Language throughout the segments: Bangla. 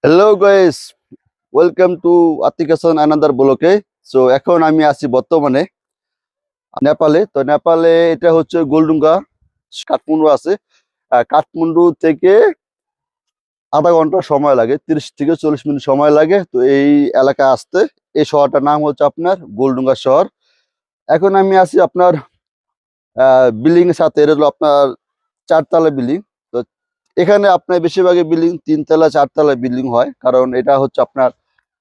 Hello guys, welcome to Atik Hasan another ব্লকে। সো এখন আমি আছি বর্তমানে নেপালে। তো নেপালে এটা হচ্ছে গোলডুঙ্গা, কাঠমান্ডু আছে। কাঠমান্ডু থেকে আধা ঘন্টা সময় লাগে, 30 থেকে 40 মিনিট সময় লাগে। তো এই এলাকায় আসতে, এই শহরটার নাম হচ্ছে আপনার গোলডুঙ্গা শহর। এখন আমি আছি আপনার বিল্ডিং এর সাথে। এটা হলো আপনার 4 তলা বিল্ডিং। তো এখানে আপনার বেশিরভাগই বিল্ডিং 3 তলা 4 তলা বিল্ডিং হয়, কারণ এটা হচ্ছে আপনার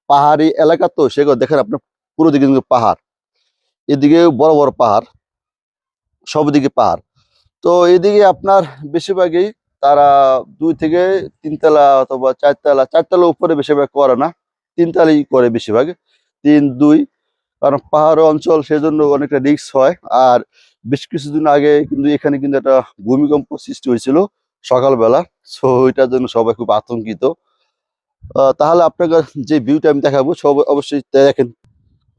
পাহাড়ি এলাকা। তো সেগুলো দেখেন আপনার পুরো দিকে কিন্তু পাহাড়, এদিকে বড় বড় পাহাড়, সব দিকে পাহাড়। তো এদিকে আপনার বেশিরভাগই তারা 2 থেকে 3 তলা অথবা 4 তলা, 4 তলা উপরে বেশিরভাগ করে না, 3 তলাই করে বেশিরভাগ, 3 2। কারণ পাহাড় অঞ্চল, সেজন্য অনেকটা রিস্ক হয়। আর বেশ কিছুদিন আগে কিন্তু এখানে কিন্তু একটা ভূমিকম্প সৃষ্টি হয়েছিল সকালবেলা। সো ওইটার জন্য সবাই খুব আতঙ্কিত। তাহলে আপনাকে যে ভিউটা আমি দেখাবো, সব অবশ্যই দেখেন,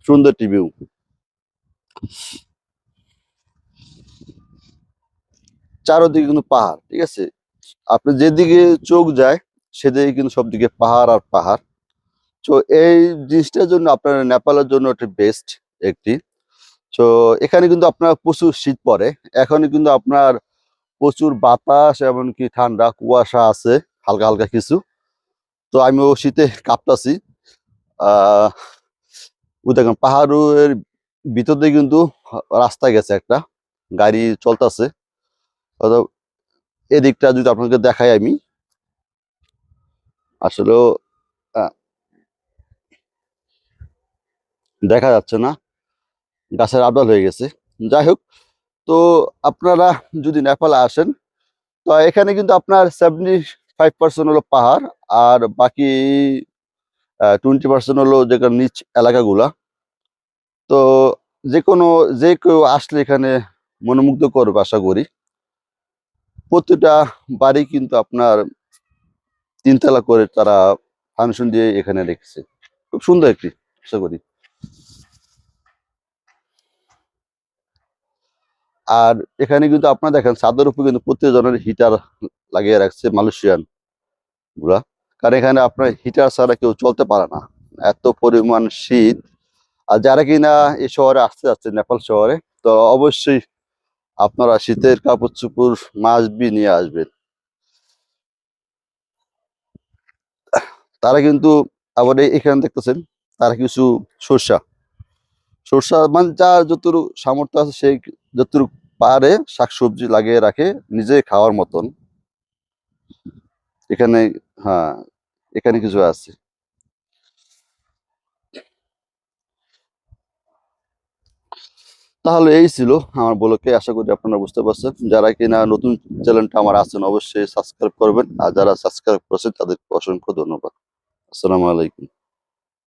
সুন্দর একটি ভিউ। চারোদিকে কিন্তু পাহাড়, ঠিক আছে। আপনি যেদিকে চোখ যায় সেদিকে কিন্তু সব দিকে পাহাড় আর পাহাড়। তো এই জিনিসটার জন্য আপনার নেপালের জন্য একটি বেস্ট একটি। তো এখানে কিন্তু আপনার প্রচুর শীত পড়ে। এখন কিন্তু আপনার প্রচুর বাতাস, এমনকি ঠান্ডা কুয়াশা আছে হালকা হালকা কিছু। তো আমিও শীতে কাঁপতাছি। আহ ওই দেখেন পাহাড়ের ভিতর দিয়ে কিন্তু রাস্তা গেছে, একটা গাড়ি চলতেছে। এদিকটা যদি আপনাকে দেখাই আমি, আসলেও আহ, দেখা যাচ্ছে না, গাছের আবদাল হয়ে গেছে। যাই হোক, তো আপনারা যদি নেপালে আসেন, তো এখানে কিন্তু আপনার 75% হলো পাহাড়, আর বাকি 20% হলো যেখানে নিচ এলাকাগুলা। তো যে কোনো, যে কেউ আসলে এখানে মনোমুগ্ধ করবে আশা করি। প্রতিটা বাড়ি কিন্তু আপনার 3 তলা করে তারা ফাউন্ডেশন দিয়ে এখানে রেখেছে। খুব সুন্দর একটি, আশা করি। আর এখানে কিন্তু আপনার দেখেন ছাদের উপর কিন্তু প্রত্যেকজনের হিটার লাগিয়ে রাখছে, মালয়েশিয়ান গুলা। কারণ এখানে আপনার হিটার ছাড়া কেউ চলতে পারে না, এত পরিমাণ শীত। আর যারা কিনা এই শহরে আসতে যাচ্ছে, নেপাল শহরে, তো অবশ্যই আপনারা শীতের কাপড় চোপড় মাস্ট বি নিয়ে আসবেন। তারা কিন্তু আবার এখানে দেখতেছেন, তারা কিছু সরষা সরষা মানে যার যতটুকু সামর্থ্য আছে, সেই যতটুকু পারে শাকসবজি লাগিয়ে রাখে নিজে খাওয়ার মতন। এখানে, হ্যাঁ, এখানে কিছু আছে। তাহলে এই ছিল আমার ব্লগে। আশা করি আপনারা বুঝতে পারছেন। যারা কিনা নতুন চ্যানেলটা আমার আছেন, অবশ্যই সাবস্ক্রাইব করবেন। আর যারা সাবস্ক্রাইব করেছেন তাদেরকে অসংখ্য ধন্যবাদ। আসসালামু আলাইকুম।